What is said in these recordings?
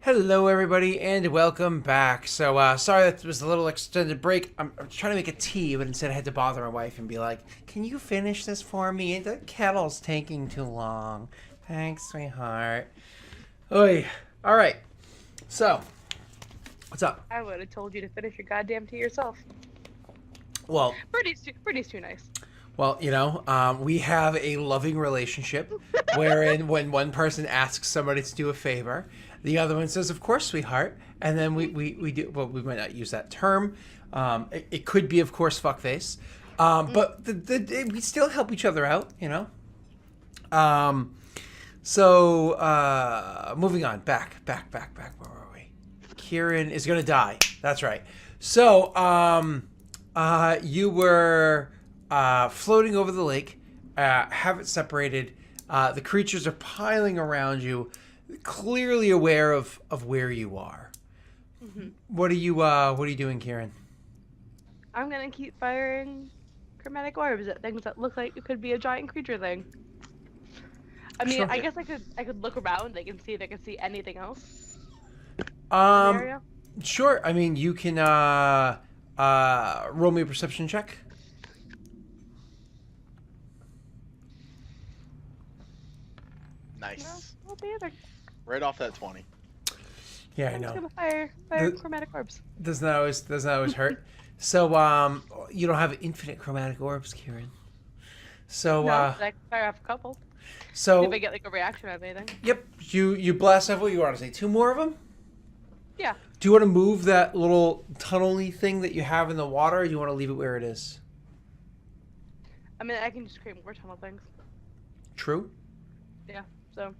Hello, everybody, and welcome back. So, sorry that was a little extended break. I'm trying to make a tea, but instead I had to bother my wife and be like, "Can you finish this for me? The kettle's taking too long." Thanks, sweetheart. Oi. All right. So, what's up? I would have told you to finish your goddamn tea yourself. Well, Brittany's too nice. Well, we have a loving relationship wherein when one person asks somebody to do a favor, the other one says, "Of course, sweetheart." And then we do, well, we might not use that term. It could be, of course, fuckface. But we still help each other out, So, moving on. Back. Where were we? Kieran is going to die. That's right. So, you were... floating over the lake, have it separated. The creatures are piling around you, clearly aware of where you are. Mm-hmm. What are you doing, Kieran? I'm gonna keep firing chromatic orbs at things that look like it could be a giant creature thing. I mean, sure. I guess I could look around. I can see if I can see anything else. Sure. I mean, you can roll me a perception check. Nice. No, right off that 20. Yeah, I I'm know. just gonna fire chromatic orbs. Doesn't always hurt. So, you don't have infinite chromatic orbs, Kieran. So, no, I can fire off a couple. So, see if I get like a reaction out of anything. Yep. You blast off. What you want to say? 2 more of them? Yeah. Do you want to move that little tunnel-y thing that you have in the water, or do you want to leave it where it is? I mean, I can just create more tunnel things. True. Yeah. So.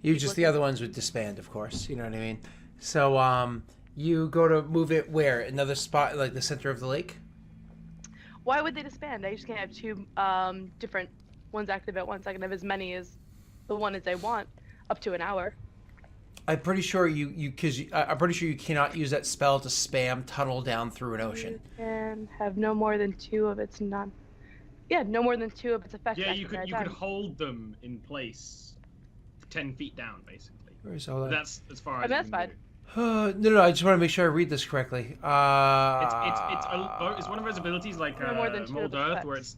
The other ones would disband, of course. You know what I mean? So, you go to move it where? Another spot, like the center of the lake? Why would they disband? I just can't have 2 different ones active at once. I can have as many as the one as I want, up to an hour. I'm pretty sure I'm pretty sure you cannot use that spell to spam tunnel down through an ocean. And have no more than 2 of its non. Yeah, no more than 2 of its effects. Yeah, you could hold them in place 10 feet down, basically. Where's all that? That's as far as. That's fine. No, I just want to make sure I read this correctly. It's one of those abilities like Mold Earth, where it's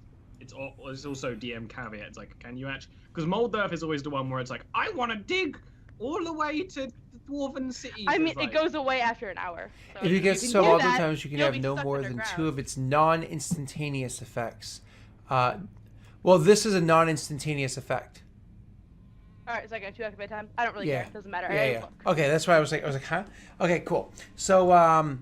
also DM caveat. It's like, can you actually? Because Mold Earth is always the one where it's like, I want to dig all the way to the Dwarven City. I mean, it goes away after an hour. So if you get so other times, you can have no more than underground. 2 of its non-instantaneous effects. Well, this is a non-instantaneous effect. Alright, so I got 2 active at a time. I don't really care. It doesn't matter. Yeah. Okay, that's why I was like, huh? Okay, cool. So,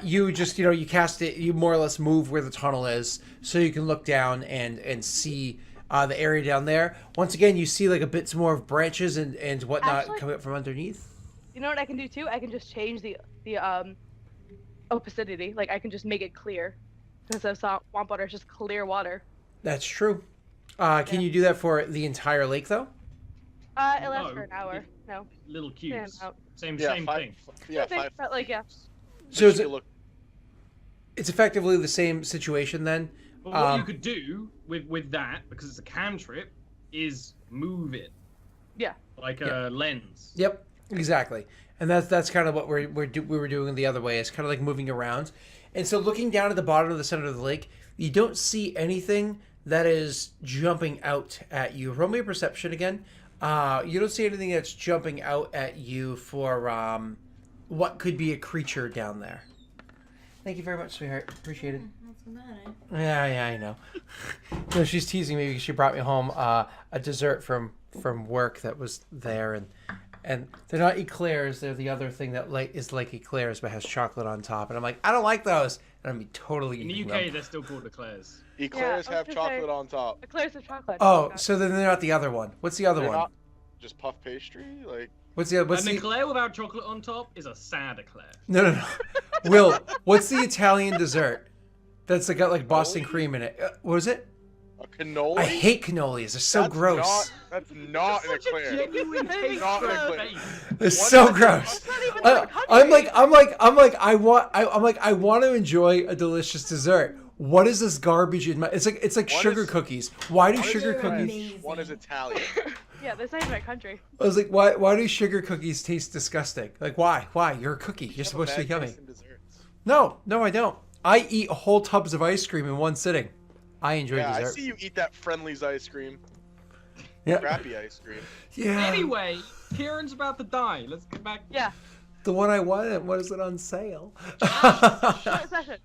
you just, you cast it, you more or less move where the tunnel is, so you can look down and see the area down there. Once again, you see like a bit more of branches and whatnot coming up from underneath. You know what I can do too? I can just change the opacity. Like I can just make it clear. Instead of swamp water, it's just clear water. That's true. Can you do that for the entire lake though? It lasts for an hour. No. Little cubes. Same thing. Yeah, 5. But like, yeah. So it's effectively the same situation then. But what you could do with that, because it's a cantrip, is move it. Yeah. Like a lens. Yep, exactly. And that's kind of what we were doing the other way. It's kind of like moving around. And so looking down at the bottom of the center of the lake, you don't see anything that is jumping out at you. Roll me a perception again. You don't see anything that's jumping out at you for what could be a creature down there. Thank you very much, sweetheart. Appreciate it. Yeah, I know. No, she's teasing me because she brought me home a dessert from work that was there, and they're not eclairs. They're the other thing that is like eclairs but has chocolate on top. And I'm like, I don't like those. And I'm totally in the eating UK, them. They're still called eclairs. Eclairs have chocolate on top. Eclairs have chocolate. Oh, so then they're not the other one. What's the other one? Not just puff pastry, like. What's An eclair without chocolate on top is a sad eclair. No. Will, what's the Italian dessert that's got like Boston cream in it? What was it? A cannoli? I hate cannolis. They're so gross. That's not an eclair. Not an eclair. They're so gross. I want to enjoy a delicious dessert. what is this garbage in my? It's like One sugar is- cookies. Why do one is sugar French, cookies? One is Italian. Yeah, this ain't my country. I was like, why do sugar cookies taste disgusting? Like, why? You're a cookie. You're Have a supposed to be bad yummy. taste in desserts. No, I don't. I eat whole tubs of ice cream in one sitting. I enjoy Yeah, dessert. I see you eat that Friendly's ice cream. Yeah. Crappy ice cream. Yeah. Anyway, Kieran's about to die. Let's get back. Yeah. The one I wanted, what is it on sale? Short session.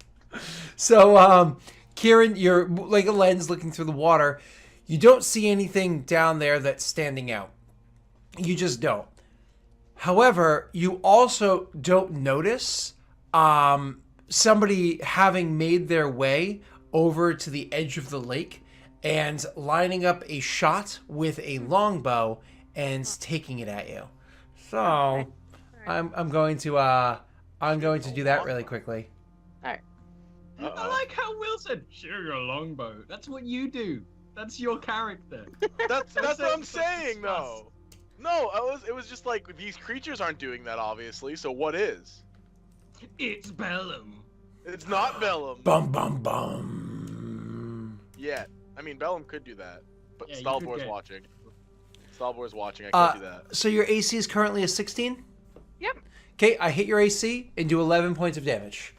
So, Kieran, you're like a lens looking through the water. You don't see anything down there that's standing out. You just don't. However, you also don't notice somebody having made their way over to the edge of the lake and lining up a shot with a longbow and taking it at you. So, I'm going to do that really quickly. All right. I like how Will said, "Sure, your longbow." That's what you do. That's your character. That's what I'm saying, though. No, it was just like these creatures aren't doing that, obviously. So what is? It's Bellum. It's not Bellum. Bum bum bum. Yet. I mean, Bellum could do that, but Yeah, you Stalbor's could get- watching. Stalbor's watching. I can't do that. So your AC is currently a 16? Yep. Okay, I hit your AC and do 11 points of damage.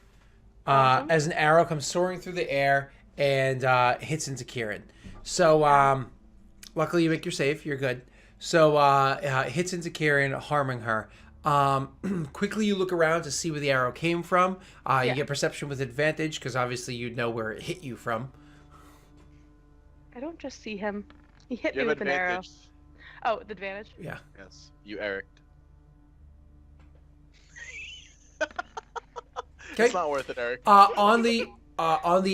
Awesome. As an arrow comes soaring through the air and hits into Kieran. So, luckily you make your save. You're good. So, hits into Kieran, harming her. Quickly you look around to see where the arrow came from. You get perception with advantage because obviously you'd know where it hit you from. I don't just see him. He hit You me have with an arrow. advantage. Oh, the advantage. Yeah. Yes, you Eric. Okay. It's not worth it, Eric. On the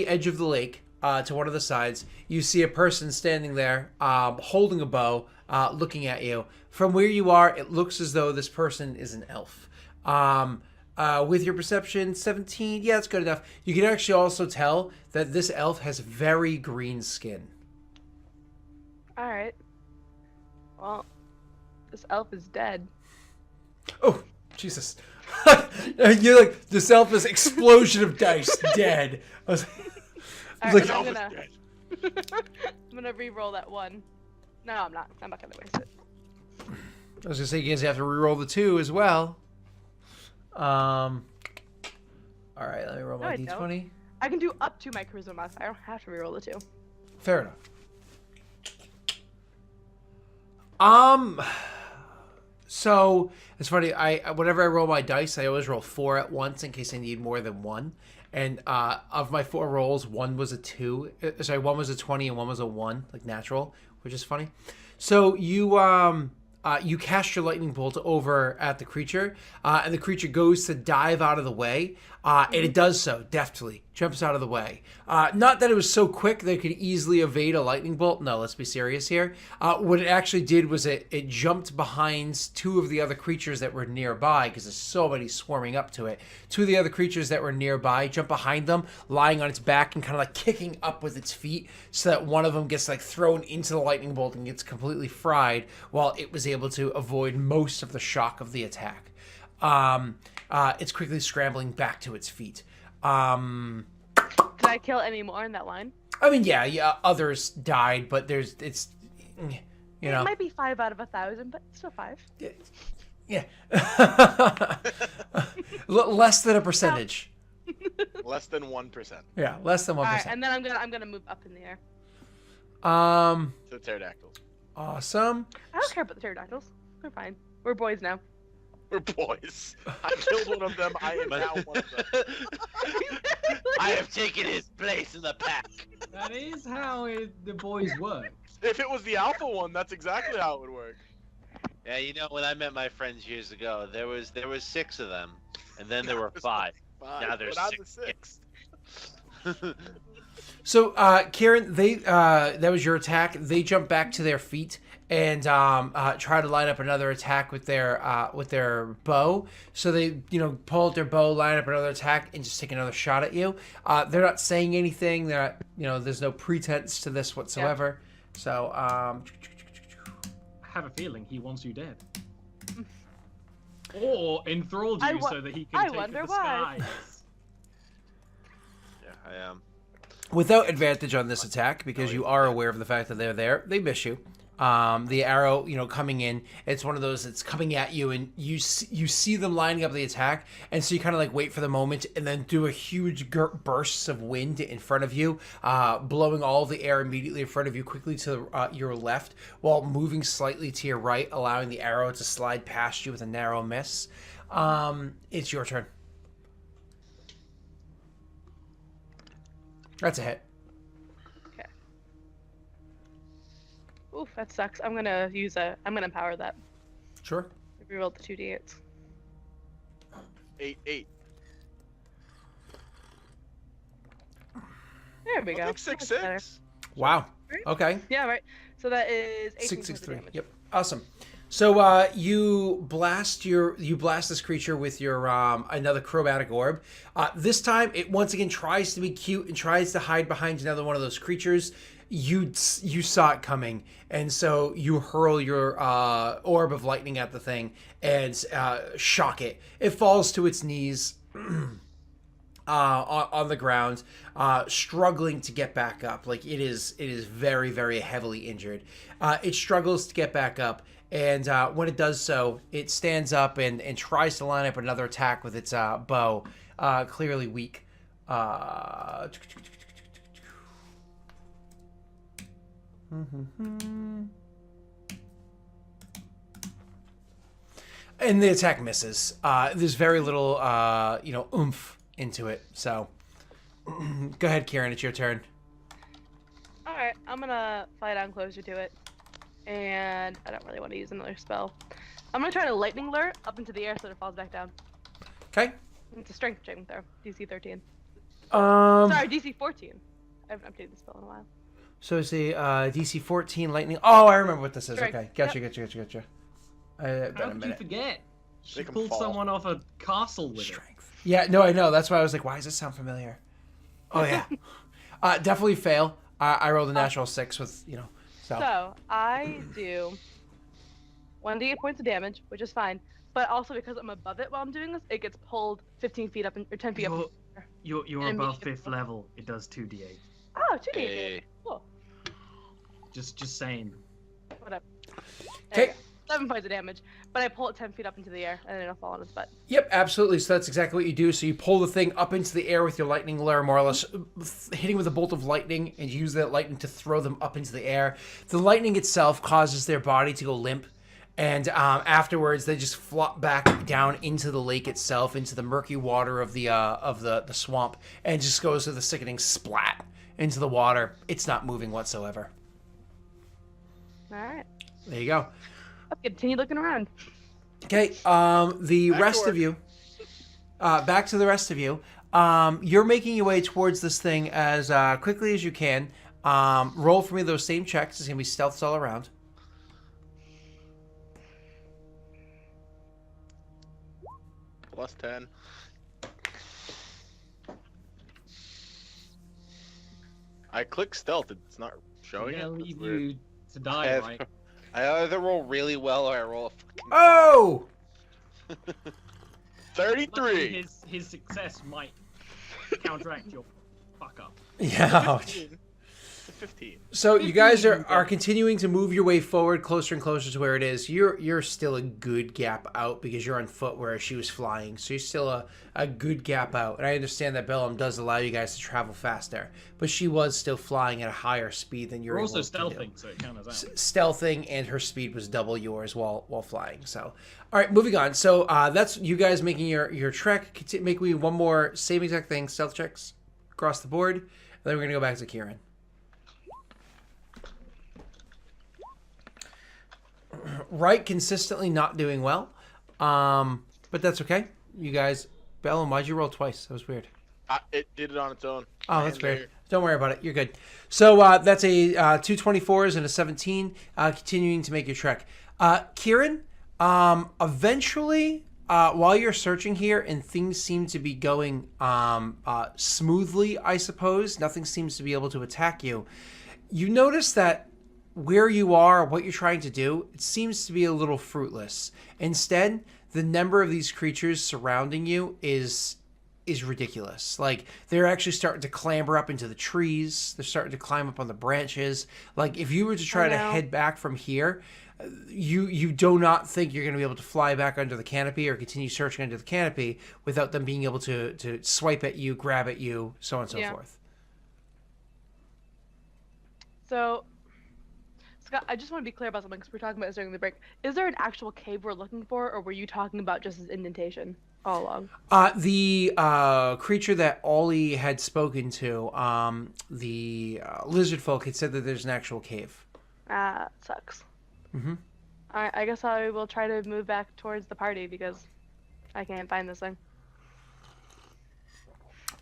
edge of the lake, to one of the sides, you see a person standing there, holding a bow, looking at you. From where you are, it looks as though this person is an elf. With your perception, 17, yeah, it's good enough. You can actually also tell that this elf has very green skin. All right. Well, this elf is dead. Oh, Jesus. You're like, this elf is explosion of dice, dead. I was All like, right, I'm Elf is gonna dead. I'm gonna re-roll that one. No, I'm not. I'm not gonna waste it. I was gonna say you guys have to reroll the 2 as well. All right, let me roll No, my I don't. d20. I can do up to my charisma modifier. I don't have to re-roll the 2. Fair enough. So it's funny. Whenever I roll my dice, I always roll 4 at once in case I need more than 1. And of my 4 rolls, 1 was a 2. Sorry, 1 was a 20 and 1 was a 1, like natural, which is funny. So you cast your lightning bolt over at the creature, and the creature goes to dive out of the way, and it does so deftly, jumps out of the way. Not that it was so quick that it could easily evade a lightning bolt. No, let's be serious here. What it actually did was it jumped behind 2 of the other creatures that were nearby, because there's so many swarming up to it. 2 of the other creatures that were nearby jump behind them, lying on its back and kind of like kicking up with its feet, so that one of them gets like thrown into the lightning bolt and gets completely fried, while it was able to avoid most of the shock of the attack. It's quickly scrambling back to its feet. Did I kill any more in that line? I mean, yeah, others died, but it's you know, It might be 5 out of 1,000, but still 5. yeah, less than a percentage. Less than 1%. Yeah, less than 1%. All right, and then I'm gonna move up in the air. So pterodactyls. Awesome. I don't care about the pterodactyls. We're fine. We're boys now. We're boys. I killed one of them. I am now one of them. I have taken his place in the pack. That is how the boys work. If it was the alpha one, that's exactly how it would work. Yeah, you know, when I met my friends years ago, there was 6 of them, and then there were 5. Now there's but I'm the 6. 6th. So, Kieran, that was your attack. They jump back to their feet and try to line up another attack with their bow. So they, pull out their bow, line up another attack, and just take another shot at you. They're not saying anything. They're not, there's no pretense to this whatsoever. Yeah. So, I have a feeling he wants you dead. Or enthralled you so that he can take wonder the why. skies. Yeah, I am. without advantage on this attack because you are aware of the fact that they're there. They miss you. The arrow, coming in, it's one of those that's coming at you, and you see them lining up the attack, and so you kind of like wait for the moment, and then do a huge bursts of wind in front of you, blowing all the air immediately in front of you quickly to your left, while moving slightly to your right, allowing the arrow to slide past you with a narrow miss. It's your turn. That's a hit. Oof, that sucks. I'm gonna power that. Sure. Reroll the 2d8s. 8. There we go. I think 6. Wow. Right? Okay. Yeah, right. So that is 18 6, points of 3. damage. Yep. Awesome. So you blast this creature with your another chromatic orb. This time it once again tries to be cute and tries to hide behind another one of those creatures. You saw it coming, and so you hurl your orb of lightning at the thing and shock it. It falls to its knees on the ground, struggling to get back up. Like it is very, very heavily injured. It struggles to get back up, and when it does so, it stands up and tries to line up another attack with its bow, clearly weak. And the attack misses. There's very little, oomph into it. So, go ahead, Kieran. It's your turn. All right, I'm gonna fly down closer to it, and I don't really want to use another spell. I'm gonna try to lightning lure up into the air so that it falls back down. Okay. It's a strength saving throw. DC 13. Sorry, Sorry, DC 14. I haven't updated the spell in a while. So it's a DC 14 lightning. Oh, I remember what this is. Strength. Okay, gotcha. Yep. How could you forget? She Make 'em pulled fall. someone off a castle with it. Strength. Yeah, no, I know. That's why I was like, why does this sound familiar? Oh yeah. Definitely fail. I rolled a natural 6 with So I do 1d8 points of damage, which is fine. But also because I'm above it while I'm doing this, it gets pulled 15 feet up or 10 feet up. You're And above immediately 5th level. It does 2d8. Oh, 2d8. Hey. Cool. Just saying. Whatever. Okay. 7 points of damage, but I pull it 10 feet up into the air, and then it'll fall on its butt. Yep, absolutely. So that's exactly what you do. So you pull the thing up into the air with your lightning lure, more or less hitting with a bolt of lightning, and you use that lightning to throw them up into the air. The lightning itself causes their body to go limp, and afterwards they just flop back down into the lake itself, into the murky water of the swamp, and just goes with a sickening splat into the water. It's not moving whatsoever. All right. There you go. Let's continue looking around. Okay, the Back to rest of work. you, back to the rest of you. You're making your way towards this thing as quickly as you can. Roll for me those same checks. It's going to be stealths all around. +10. I click stealth. It's not showing I'm gonna it. It's leave weird. you to die, have- right? I either roll really well or I roll a fucking Oh! 33. His success might counteract your fuck up. Yeah. 15. So you guys are continuing to move your way forward closer and closer to where it is. You're still a good gap out because you're on foot whereas she was flying. So you're still a good gap out. And I understand that Bellum does allow you guys to travel faster. But she was still flying at a higher speed than you're We're able also to do. stealthing, so it counters out. Stealthing, and her speed was double yours while flying. So, all right, moving on. So that's you guys making your trek. Make me one more same exact thing, stealth checks across the board. And then we're gonna go back to Kieran. Right, consistently not doing well, but that's okay. You guys, Bellum, why'd you roll twice? That was weird. It did it on its own. Oh, that's And weird. Don't worry about it. You're good. So that's a 2 24s and a 17. Continuing to make your trek. Kieran, eventually, while you're searching here and things seem to be going smoothly, I suppose, nothing seems to be able to attack you. You notice that where you are, what you're trying to do, it seems to be a little fruitless. Instead, the number of these creatures surrounding you is is ridiculous. Like, they're actually starting to clamber up into the trees. They're starting to climb up on the branches. Like, if you were to try to head back from here, you do not think you're going to be able to fly back under the canopy or continue searching under the canopy without them being able to swipe at you, grab at you, so on and so forth. So, Scott, I just want to be clear about something because we're talking about this during the break. Is there an actual cave we're looking for, or were you talking about just this indentation all along? The creature that Ollie had spoken to, the lizard folk, had said that there's an actual cave. That sucks. Mm-hmm. Alright, I guess I will try to move back towards the party because I can't find this thing.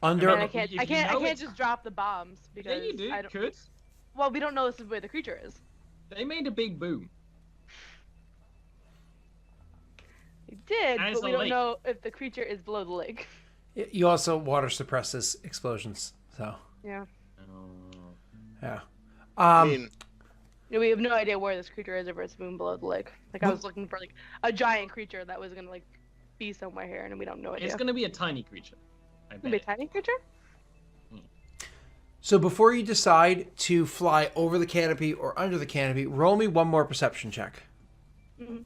I can't just drop the bombs because Yeah, you do. I don't... Could. Well, we don't know this is where the creature is. They made a big boom. We did, And but it's we a don't lake. know if the creature is below the lake. You also water suppresses explosions, so Yeah. yeah. I mean, We have no idea where this creature is, if it's moving below the lake. Like, I was looking for, like, a giant creature that was gonna, like, be somewhere here, and we don't know it. It's gonna be a tiny creature. I Gonna be a bet. tiny creature? So before you decide to fly over the canopy or under the canopy, roll me one more perception check. Mm-hmm.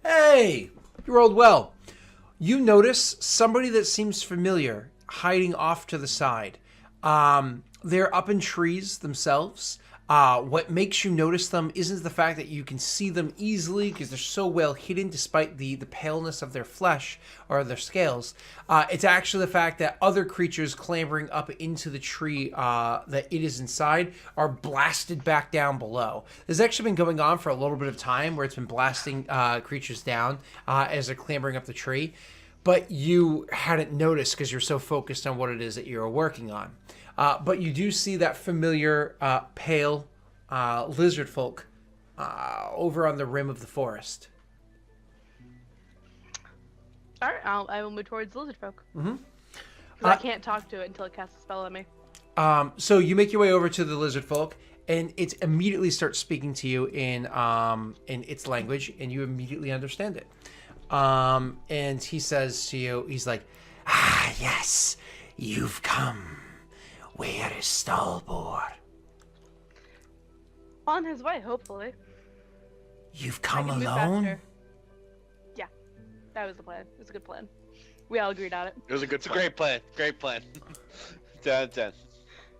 Hey, you rolled well. You notice somebody that seems familiar hiding off to the side. They're up in trees themselves. What makes you notice them isn't the fact that you can see them easily because they're so well hidden despite the paleness of their flesh or their scales. It's actually the fact that other creatures clambering up into the tree that it is inside are blasted back down below. This has actually been going on for a little bit of time where it's been blasting creatures down as they're clambering up the tree. But you hadn't noticed because you're so focused on what it is that you're working on. But you do see that familiar pale lizard folk over on the rim of the forest. Alright, I will move towards the lizard folk. Mm-hmm. I can't talk to it until it casts a spell on me. So you make your way over to the lizard folk, and it immediately starts speaking to you in its language, and you immediately understand it. And he says to you, he's like, "Ah, yes, you've come. Where is Stalbor?" On his way, hopefully. "You've I come can move alone?" faster. Yeah, that was the plan. It was a good plan. We all agreed on it. it was a good It's a great plan. Great plan. 10 out of 10.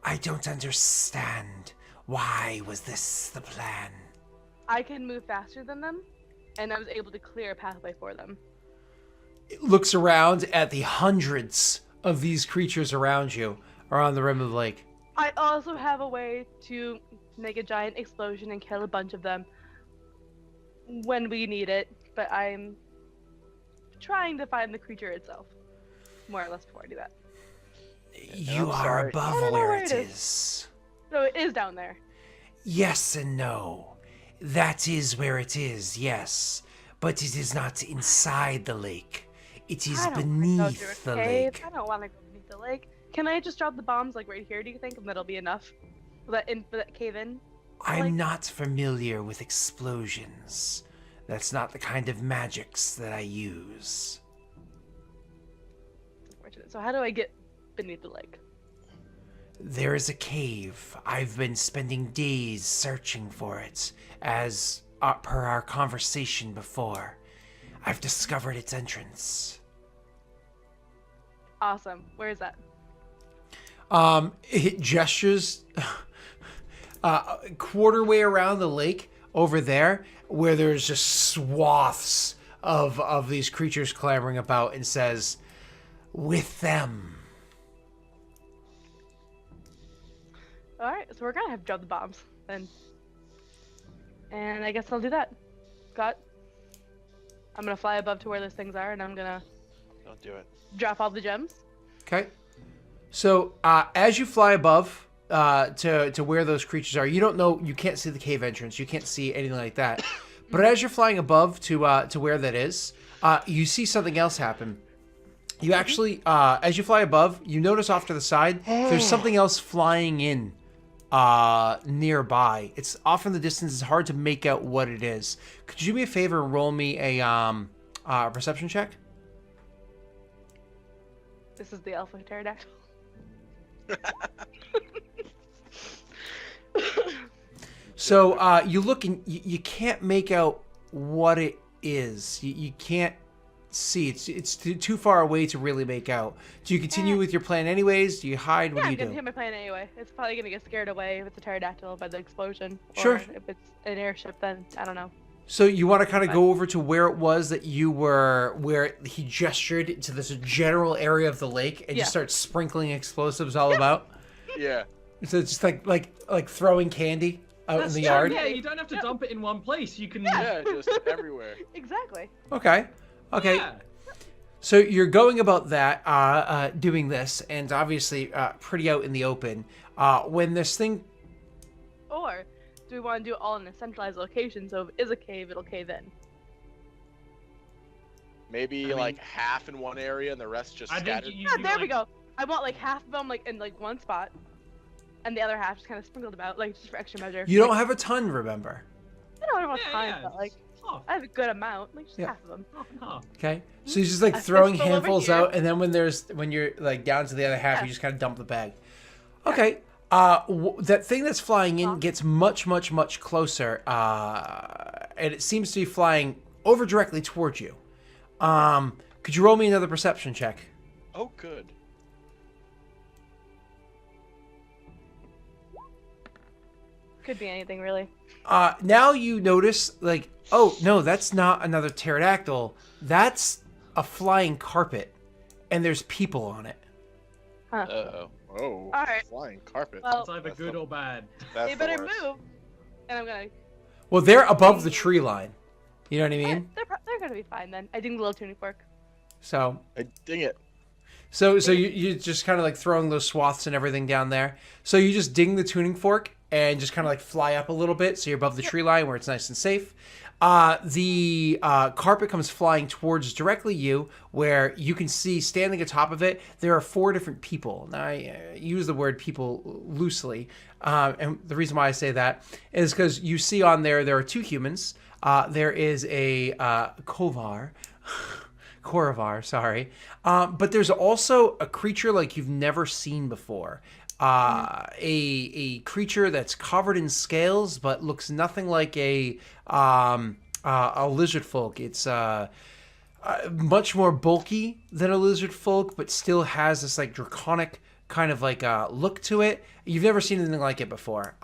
"I don't understand. Why was this the plan?" I can move faster than them, and I was able to clear a pathway for them. It looks around at the hundreds of these creatures around you are on the rim of the lake. I also have a way to make a giant explosion and kill a bunch of them when we need it, but I'm trying to find the creature itself, more or less, before I do that. You I'm are sorry. above I don't know where where it it is. So it is down there. Yes and no. That is where it is, yes. But it is not inside the lake. It is I don't wanna go beneath through the a cave. lake. I don't want to go beneath the lake. Can I just drop the bombs like right here? Do you think, and that'll be enough? Will that cave in? I'm Like- not familiar with explosions. That's not the kind of magics that I use. So how do I get beneath the lake? There is a cave. I've been spending days searching for it, as per our conversation before. I've discovered its entrance. Awesome. Where is that? It gestures quarter way around the lake over there, where there's just swaths of these creatures clambering about, and says, "With them." All right, so we're gonna have to drop the bombs then. And I guess I'll do that. Scott, I'm gonna fly above to where those things are, and I'm gonna Don't do it. drop all the gems. Okay. So as you fly above to where those creatures are, you don't know, you can't see the cave entrance, you can't see anything like that. But as you're flying above to where that is, you see something else happen. You actually, as you fly above, you notice off to the side, there's something else flying in nearby. It's off in the distance. It's hard to make out what it is. Could you do me a favor and roll me a perception check? This is the alpha pterodactyl. So you look and you can't make out what it is. You can't see. It's too far away to really make out. Do you continue with your plan anyways? Do you hide? What do you do? I'm gonna hit my plane anyway. It's probably gonna get scared away if it's a pterodactyl by the explosion. Sure. Or if it's an airship, then I don't know. So you want to kind of go over to where it was that you were, where he gestured to this general area of the lake, and just start sprinkling explosives all about. Yeah. So it's just like throwing candy out in the yard. Yeah, you don't have to dump it in one place. You can. Yeah, just everywhere. Exactly. Okay. Yeah. So you're going about that, doing this, and obviously pretty out in the open. When this thing... Or do we want to do it all in a centralized location, so if it is a cave, it'll cave in? Maybe like half in one area and the rest just scattered. There we go. I want like half of them like in like one spot, and the other half just kind of sprinkled about, like just for extra measure. You don't have a ton, remember? I don't want time, but like I have a good amount, like just half of them. Okay, so he's just like throwing handfuls out, and then when you're like down to the other half, you just kind of dump the bag. Okay, that thing that's flying in gets much closer, and it seems to be flying over directly towards you. Could you roll me another perception check? Oh, good. Could be anything, really. Now you notice, like, oh, no, that's not another pterodactyl. That's a flying carpet, and there's people on it. Huh. Uh-oh. Oh, all right. Flying carpet. Well, it's either good or bad. They better move, and I'm gonna... Well, they're above the tree line. You know what I mean? They're gonna be fine, then. I ding the little tuning fork. So... I ding it. So you just kind of like throwing those swaths and everything down there. So you just ding the tuning fork and just kind of like fly up a little bit so you're above the tree line where it's nice and safe. The carpet comes flying towards directly you, where you can see standing atop of it, there are 4 different people. Now, I use the word people loosely, and the reason why I say that is because you see on there are 2 humans. There is a Koravar, sorry. But there's also a creature like you've never seen before. A creature that's covered in scales, but looks nothing like a lizard folk. It's much more bulky than a lizard folk, but still has this like draconic kind of like look to it. You've never seen anything like it before.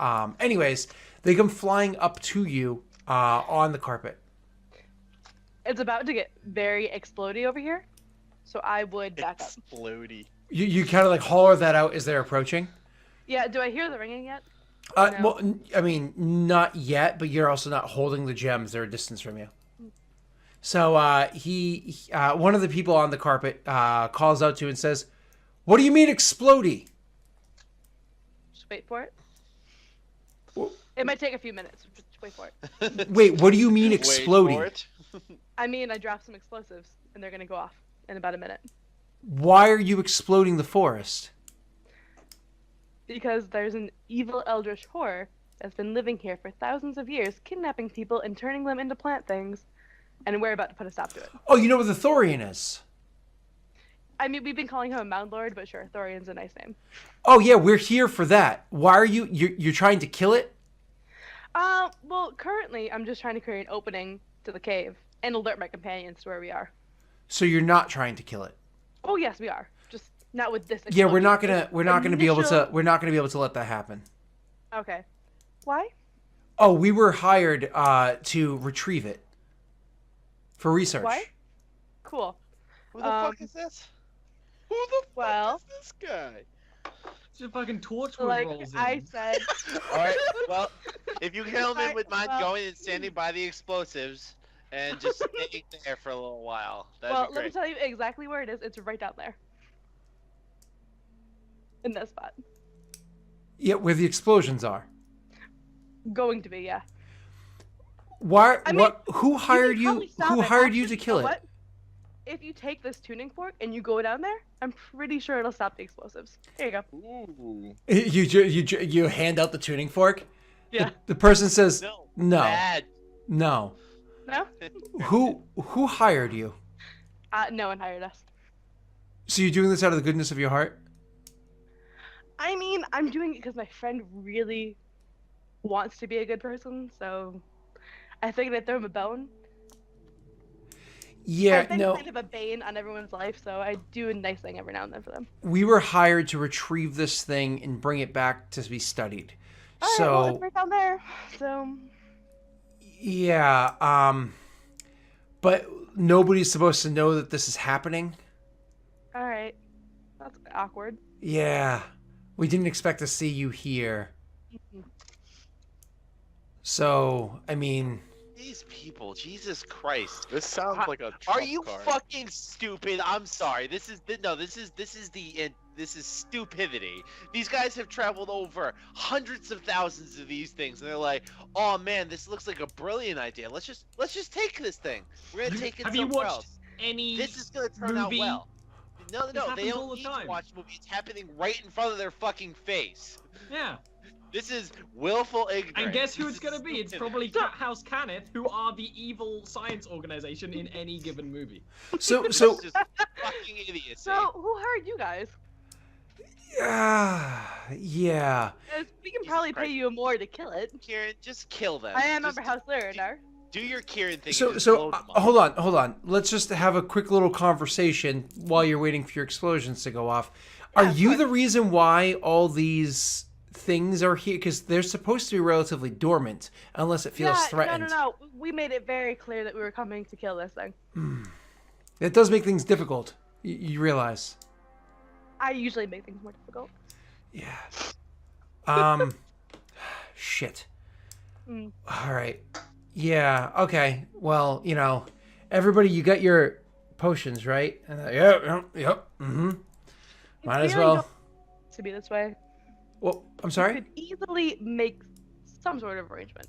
Anyways, they come flying up to you on the carpet. It's about to get very explodey over here, so I would back up. Explodey. You kind of like holler that out as they're approaching? Yeah, do I hear the ringing yet? No. Well, I mean, not yet, but you're also not holding the gems. They're a distance from you. So one of the people on the carpet calls out to you and says, "What do you mean explodey?" Just wait for it. It might take a few minutes. Just wait for it. Wait, what do you mean explodey? I mean, I dropped some explosives, and they're gonna go off in about a minute. Why are you exploding the forest? Because there's an evil eldritch horror that's been living here for thousands of years, kidnapping people and turning them into plant things, and we're about to put a stop to it. Oh, you know where the Thorian is? I mean, we've been calling him a Mound Lord, but sure, Thorian's a nice name. Oh yeah, we're here for that. Why are you're trying to kill it? Well, currently I'm just trying to create an opening to the cave and alert my companions to where we are. So you're not trying to kill it? Oh yes, we are. Just not with this. Yeah, we're not gonna be able to let that happen. Okay. Why? Oh, we were hired to retrieve it for research. Why? Cool. Who the fuck is this? Who the fuck is this guy? It's a fucking torch like rolls in. I said. Alright, well, if you gentlemen would mind going and standing by the explosives and just staying there for a little while, that'd be great. Let me tell you exactly where it is. It's right down there. In that spot. Yeah, where the explosions are. Going to be, yeah. Why? Who hired you? Who hired you to kill it? What? if you take this tuning fork and you go down there, I'm pretty sure it'll stop the explosives. There you go. Ooh. You hand out the tuning fork. Yeah. The person says no. Bad. No? Who hired you? No one hired us. So you're doing this out of the goodness of your heart? I mean, I'm doing it because my friend really wants to be a good person, so I figured I'd throw him a bone. Yeah, I've been no. kind of a bane on everyone's life, so I do a nice thing every now and then for them. We were hired to retrieve this thing and bring it back to be studied. All right, So well, it's right down there. So yeah, but nobody's supposed to know that this is happening. all right, that's awkward. Yeah, we didn't expect to see you here. So, I mean, These people, Jesus Christ. This sounds like a Are trump you card. fucking stupid? I'm sorry. This is stupidity. These guys have traveled over hundreds of thousands of these things, and they're like, "Oh man, this looks like a brilliant idea. Let's just take this thing. We're gonna take it Have you somewhere watched else. any This is gonna turn out movie? well." No, This they happens all don't the need time. to watch the movie. It's happening right in front of their fucking face. Yeah. This is willful ignorance. And guess who This it's gonna is be? It's stupidity. probably Cat House Cannith, who are the evil science organization in any given movie. so This is just fucking idiocy. So who hired you guys? yeah. 'Cause we can Jesus probably pay Christ. you more to kill it. Kieran, just kill them. I am Just member House Lyranar. Do your Kieran thing. and So just so blow them up. hold on. Let's just have a quick little conversation while you're waiting for your explosions to go off. Are Yeah, of you course. the reason why all these things are here? Because they're supposed to be relatively dormant unless it feels Yeah, threatened. no. We made it very clear that we were coming to kill this thing. That does make things difficult. You realize? I usually make things more difficult. Yeah. Shit. Mm. All right. Yeah. Okay. Well, everybody, you got your potions, right? Yep. Mm-hmm. Might as Really well. don't to be this way. Well, I'm We sorry. could easily make some sort of arrangement.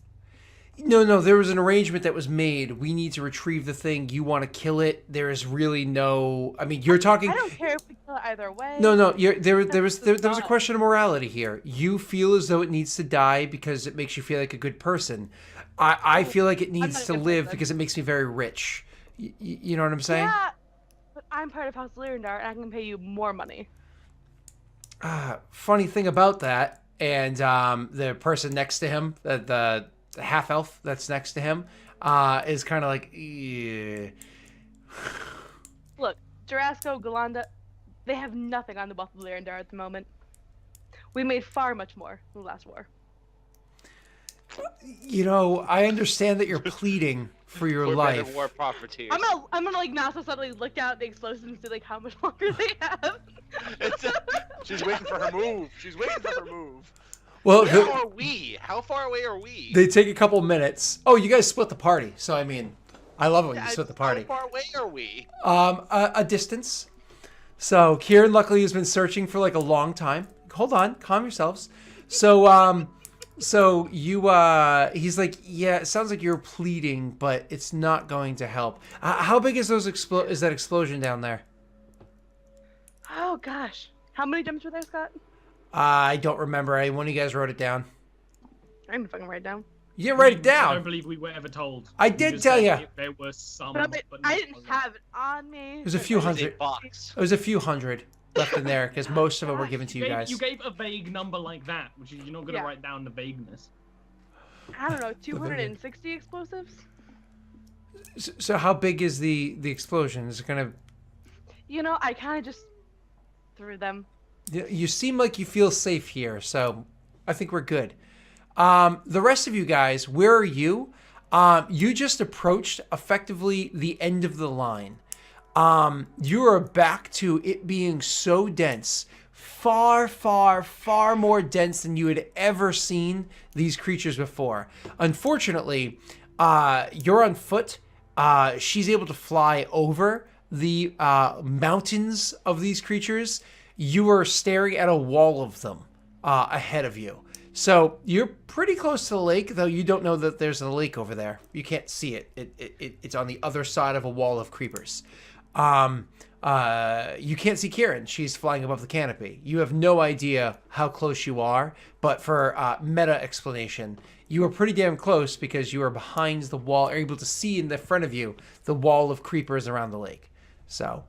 No. There was an arrangement that was made. We need to retrieve the thing. You want to kill it. There is really no. I mean, you're talking. I don't care if we kill it either way. No. There was a question of morality here. You feel as though it needs to die because it makes you feel like a good person. I feel like it needs not a to good live person. because it makes me very rich. You know what I'm saying? Yeah, but I'm part of House Lyranar and I can pay you more money. Funny thing about that, and the person next to him, the half elf that's next to him, is kind of like, yeah. Look, Jarasco, Galanda, they have nothing on the Buff of Lyranar at the moment. We made far much more in the last war. I understand that you're pleading for your We're better life. war profiteers. I'm gonna like NASA suddenly look out at the explosions and see like how much longer they have. She's waiting for her move. She's waiting for her move. Well, Where are we? How far away are we? they take a couple minutes. Oh, you guys split the party, so I mean, I love it when you split the party. How far away are we? A distance. So Kieran luckily has been searching for like a long time. Hold on, calm yourselves. So he's like, yeah, it sounds like you're pleading, but it's not going to help. How big is is that explosion down there? Oh gosh, how many gems were there, Scott? I don't remember. One of you guys wrote it down. I didn't fucking write it down. You didn't write it I down. don't believe we were ever told. I We did just tell said ya. There were some, But I not didn't others. have it on me. It was a few There's a hundred. box. It was a few hundred left in there because most of them were given to you guys. You gave a vague number like that, which is you're not gonna Yeah. write down the vagueness. I don't know, 260 explosives? So how big is the explosion? Is it gonna? I kind of just threw them. You seem like you feel safe here, so I think we're good. The rest of you guys, where are you? You just approached effectively the end of the line. You are back to it being so dense, far, far, far more dense than you had ever seen these creatures before. Unfortunately, you're on foot. She's able to fly over the mountains of these creatures. You are staring at a wall of them ahead of you. So you're pretty close to the lake, though you don't know that there's a lake over there. You can't see it. It's on the other side of a wall of creepers. You can't see Kieran. She's flying above the canopy. You have no idea how close you are, but for meta explanation, you are pretty damn close because you are behind the wall, are able to see in the front of you the wall of creepers around the lake. So